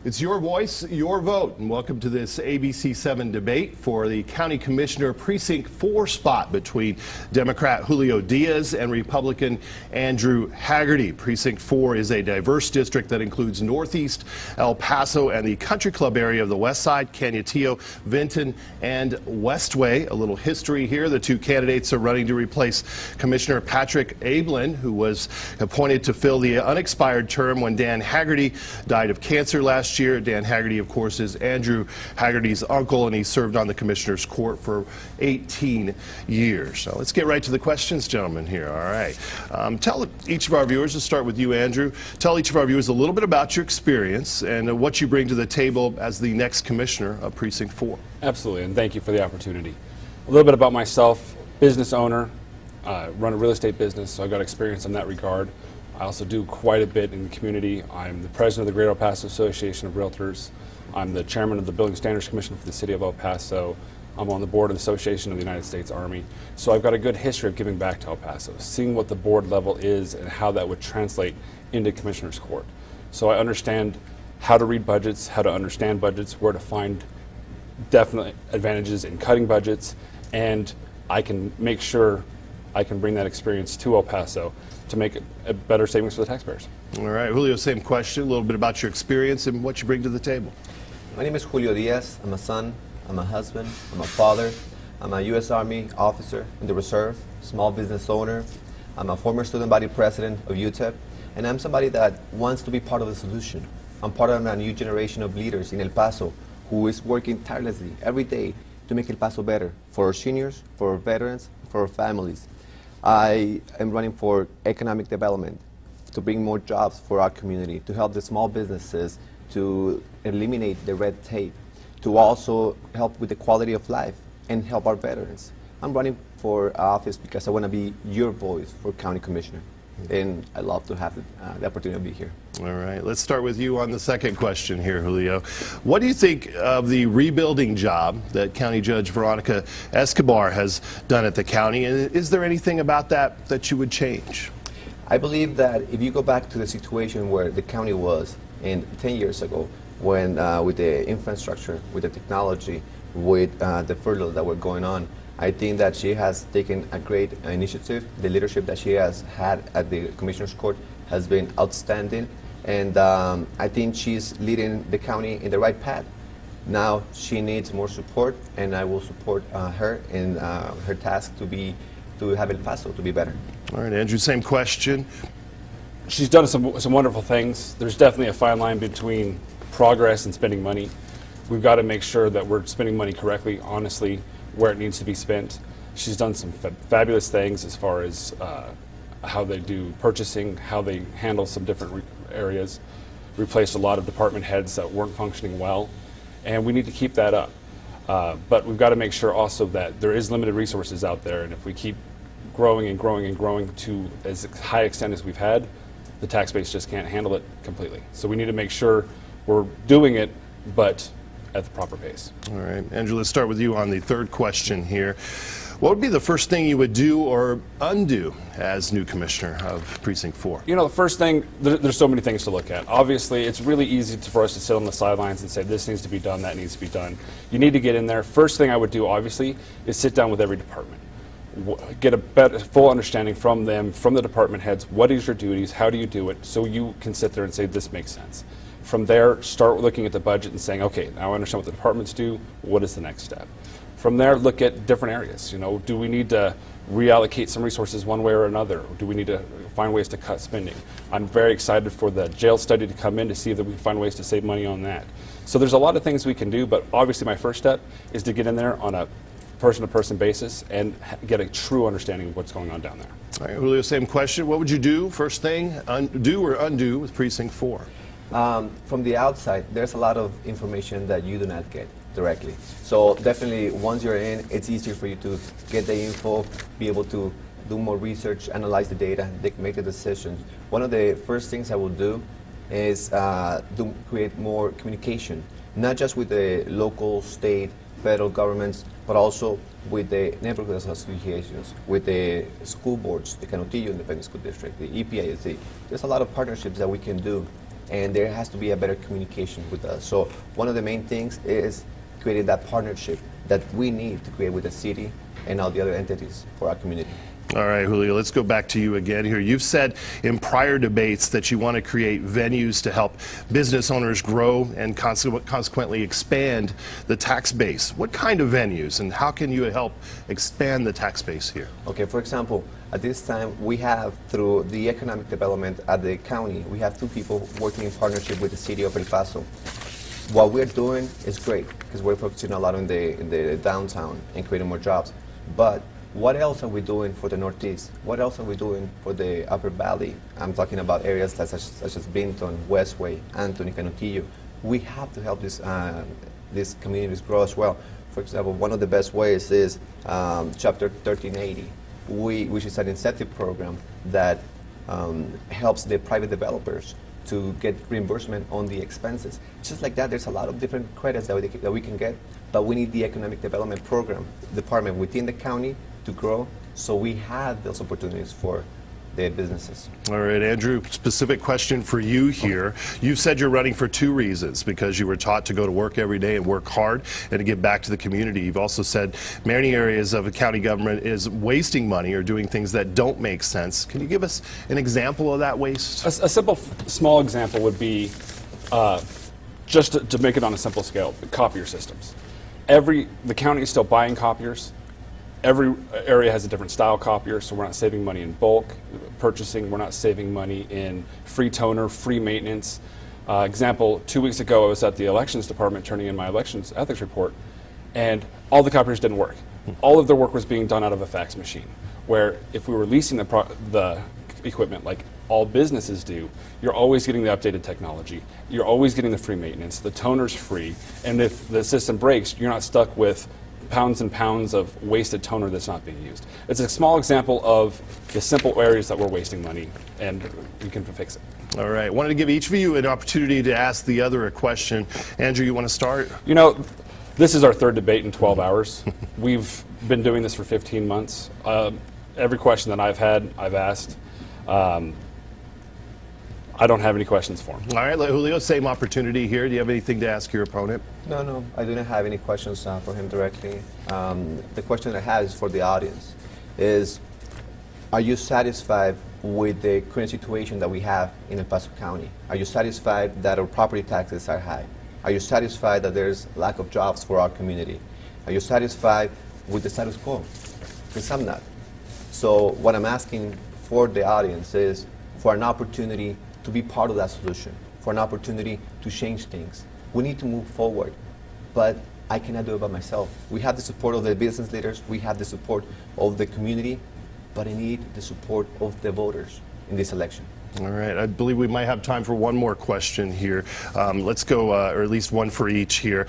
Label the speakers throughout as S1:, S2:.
S1: It's your voice, your vote, and welcome to this ABC7 debate for the County Commissioner Precinct 4 spot between Democrat Julio Diaz and Republican Andrew Haggerty. Precinct 4 is a diverse district that includes Northeast El Paso and the Country Club area of the West Side, Canutillo, Vinton, and Westway. A little history here. The two candidates are running to replace Commissioner Patrick Ablin, who was appointed to fill the unexpired term when Dan Haggerty died of cancer last year. Dan Haggerty, of course, is Andrew Haggerty's uncle, and he served on the Commissioner's Court for 18 years. So let's get right to the questions, gentlemen, here. All right. Tell each of our viewers, let's start with you, Andrew. Tell each of our viewers a little bit about your experience and what you bring to the table as the next Commissioner of Precinct 4.
S2: Absolutely, and thank you for the opportunity. A little bit about myself, business owner, run a real estate business, so I've got experience in that regard. I also do quite a bit in the community. I'm the president of the Greater El Paso Association of Realtors. I'm the chairman of the Building Standards Commission for the city of El Paso. I'm on the board of the Association of the United States Army. So I've got a good history of giving back to El Paso, seeing what the board level is and how that would translate into Commissioner's Court. So I understand how to read budgets, how to understand budgets, where to find definite advantages in cutting budgets, and I can make sure I can bring that experience to El Paso to make a better savings for the taxpayers.
S1: All right, Julio, same question, a little bit about your experience and what you bring to the table.
S3: My name is Julio Diaz. I'm a son, I'm a husband, I'm a father, I'm a U.S. Army officer in the reserve, small business owner, I'm a former student body president of UTEP, and I'm somebody that wants to be part of the solution. I'm part of a new generation of leaders in El Paso who is working tirelessly every day to make El Paso better for our seniors, for our veterans, for our families. I am running for economic development, to bring more jobs for our community, to help the small businesses, to eliminate the red tape, to also help with the quality of life and help our veterans. I'm running for office because I want to be your voice for County Commissioner. And I love to have the opportunity to be here.
S1: All right, let's start with you on the second question here, Julio. What do you think of the rebuilding job that County Judge Veronica Escobar has done at the county, and is there anything about that that you would change?
S3: I believe that if you go back to the situation where the county was 10 years ago, when with the infrastructure, with the technology, with the furloughs that were going on, I think that she has taken a great initiative. The leadership that she has had at the Commissioner's Court has been outstanding, and I think she's leading the county in the right path. Now she needs more support, and I will support her in her task to have El Paso to be better.
S1: All right, Andrew, same question.
S2: She's done some wonderful things. There's definitely a fine line between progress and spending money. We've got to make sure that we're spending money correctly, honestly, where it needs to be spent. She's done some fabulous things as far as how they do purchasing, how they handle some different areas, replaced a lot of department heads that weren't functioning well, and we need to keep that up. But we've got to make sure also that there is limited resources out there, and if we keep growing and growing and growing to as high extent as we've had, the tax base just can't handle it completely. So we need to make sure we're doing it, but at the proper pace.
S1: All right, Andrew, let's start with you on the third question here. What would be the first thing you would do or undo as new Commissioner of Precinct 4?
S2: You know, the first thing, there's so many things to look at. Obviously, it's really easy for us to sit on the sidelines and say, this needs to be done, that needs to be done. You need to get in there. First thing I would do, obviously, is sit down with every department. Get a full understanding from them, from the department heads, what is your duties, how do you do it, so you can sit there and say, this makes sense. From there, start looking at the budget and saying, okay, now I understand what the departments do, what is the next step? From there, look at different areas. You know, do we need to reallocate some resources one way or another? Or do we need to find ways to cut spending? I'm very excited for the jail study to come in to see if we can find ways to save money on that. So there's a lot of things we can do, but obviously my first step is to get in there on a person-to-person basis and get a true understanding of what's going on down there.
S1: All right, Julio, same question. What would you do, first thing, do or undo with Precinct 4?
S3: From the outside, there's a lot of information that you do not get directly. So definitely, once you're in, it's easier for you to get the info, be able to do more research, analyze the data, make the decisions. One of the first things I will do is create more communication, not just with the local, state, federal governments, but also with the neighborhood associations, with the school boards, the Canutillo Independent School District, the EPISD. There's a lot of partnerships that we can do and there has to be a better communication with us. So one of the main things is creating that partnership that we need to create with the city and all the other entities for our community.
S1: All right, Julio, let's go back to you again here. You've said in prior debates that you want to create venues to help business owners grow and consequently expand the tax base. What kind of venues, and how can you help expand the tax base here?
S3: Okay, for example, at this time we have, through the economic development at the county, we have 2 people working in partnership with the city of El Paso. What we're doing is great because we're focusing a lot on the downtown and creating more jobs. But what else are we doing for the Northeast? What else are we doing for the Upper Valley? I'm talking about areas such as Binton, Westway, Anthony, Canutillo. We have to help these communities grow as well. For example, one of the best ways is Chapter 1380, which is an incentive program that helps the private developers to get reimbursement on the expenses. Just like that, there's a lot of different credits that we can get, but we need the economic development program department within the county to grow, so we have those opportunities for the businesses.
S1: All right, Andrew, specific question for you here. You've said you're running for 2 reasons, because you were taught to go to work every day and work hard and to give back to the community. You've also said many areas of the county government is wasting money or doing things that don't make sense. Can you give us an example of that waste?
S2: A simple, small example would be, just to make it on a simple scale, copier systems. The county is still buying copiers. Every area has a different style copier, so we're not saving money in bulk purchasing. We're not saving money in free toner, free maintenance. Example, 2 weeks ago I was at the elections department turning in my elections ethics report, and all the copiers didn't work. All of their work was being done out of a fax machine, where if we were leasing the equipment like all businesses do, you're always getting the updated technology. You're always getting the free maintenance. The toner's free, and if the system breaks, you're not stuck with pounds and pounds of wasted toner that's not being used. It's a small example of the simple areas that we're wasting money, and we can fix it.
S1: All right, wanted to give each of you an opportunity to ask the other a question. Andrew, you want to start?
S2: You know, this is our 3rd debate in 12 hours. We've been doing this for 15 months. Every question that I've had, I've asked. I don't have any questions for him.
S1: All right, Julio, same opportunity here. Do you have anything to ask your opponent?
S3: No, I do not have any questions for him directly. The question I have is for the audience. Are you satisfied with the current situation that we have in El Paso County? Are you satisfied that our property taxes are high? Are you satisfied that there's lack of jobs for our community? Are you satisfied with the status quo? Because I'm not. So what I'm asking for the audience is for an opportunity to be part of that solution, for an opportunity to change things. We need to move forward, but I cannot do it by myself. We have the support of the business leaders, we have the support of the community, but I need the support of the voters in this election.
S1: All right, I believe we might have time for one more question here. Let's go, or at least one for each here.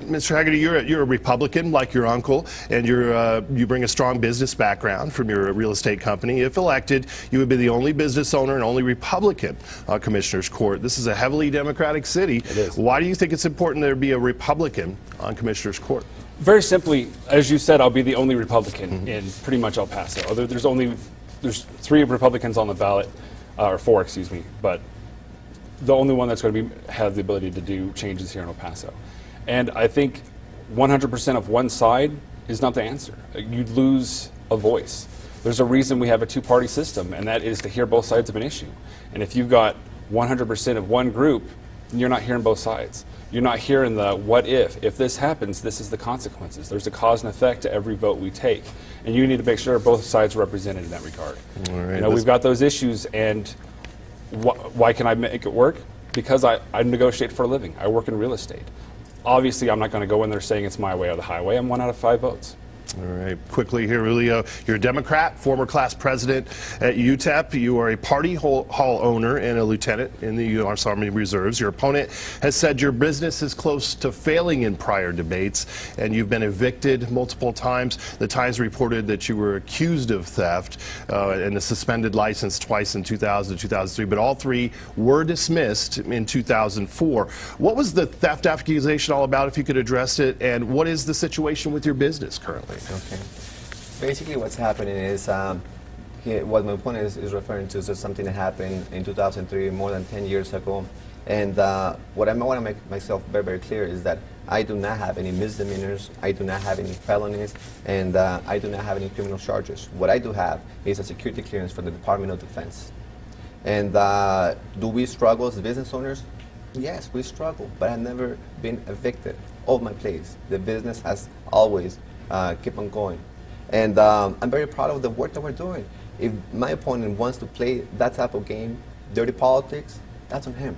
S1: Mr. Haggerty, you're a Republican like your uncle, and you bring a strong business background from your real estate company. If elected, you would be the only business owner and only Republican on Commissioner's Court. This is a heavily Democratic city.
S2: It is.
S1: Why do you think it's important there be a Republican on Commissioner's Court?
S2: Very simply, as you said, I'll be the only Republican in pretty much El Paso. There's 3 Republicans on the ballot, or 4, excuse me, but the only one that's going to have the ability to do changes here in El Paso. And I think 100% of one side is not the answer. You'd lose a voice. There's a reason we have a 2-party system, and that is to hear both sides of an issue. And if you've got 100% of one group, then you're not hearing both sides. You're not hearing the what if. If this happens, this is the consequences. There's a cause and effect to every vote we take. And you need to make sure both sides are represented in that regard.
S1: All right,
S2: we've got those issues, and why can I make it work? Because I negotiate for a living. I work in real estate. Obviously, I'm not going to go in there saying it's my way or the highway. I'm 1 out of 5 votes.
S1: All right, quickly here, Julio. You're a Democrat, former class president at UTEP. You are a party hall owner and a lieutenant in the U.S. Army Reserves. Your opponent has said your business is close to failing in prior debates, and you've been evicted multiple times. The Times reported that you were accused of theft and a suspended license twice in 2000 and 2003, but all 3 were dismissed in 2004. What was the theft accusation all about, if you could address it, and what is the situation with your business currently?
S3: Okay. Basically, what's happening is what my opponent is referring to is something that happened in 2003, more than 10 years ago, And what I want to make myself very, very clear is that I do not have any misdemeanors, I do not have any felonies, and I do not have any criminal charges. What I do have is a security clearance from the Department of Defense. And do we struggle as business owners? Yes, we struggle, but I've never been evicted of my place. The business has always kept on going. And I'm very proud of the work that we're doing. If my opponent wants to play that type of game, dirty politics, that's on him.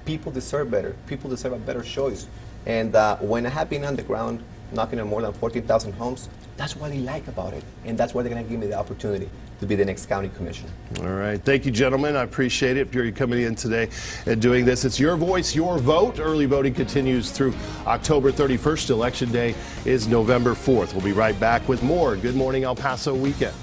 S3: People deserve better. People deserve a better choice. And when I have been on the ground, knocking on more than 14,000 homes, that's what they like about it. And that's why they're going to give me the opportunity to be the next county commissioner.
S1: All right. Thank you, gentlemen. I appreciate it. If you're coming in today and doing this, it's your voice, your vote. Early voting continues through October 31st. Election day is November 4th. We'll be right back with more Good Morning El Paso weekend.